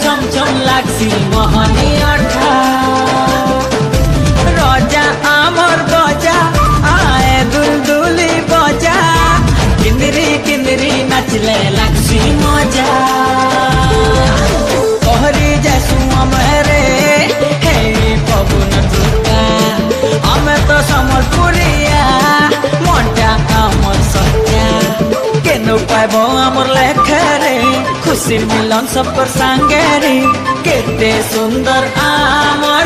ছমছম লাগছি মোহনী অঠা রজা আমার বজা আয় দুলদুলি বজা কিন্দিরি কিন্দিরি নাচলে লাগছি মজা পহরি যাসু আমরে হে পবন দুর্গা আমি তো সম্বলপুরিয়া মনটা আমার সজ্জা কেন পাইব আমার লেখারে খুশি মিলন সব সাঙ্গে রে কেতে সুন্দর আমার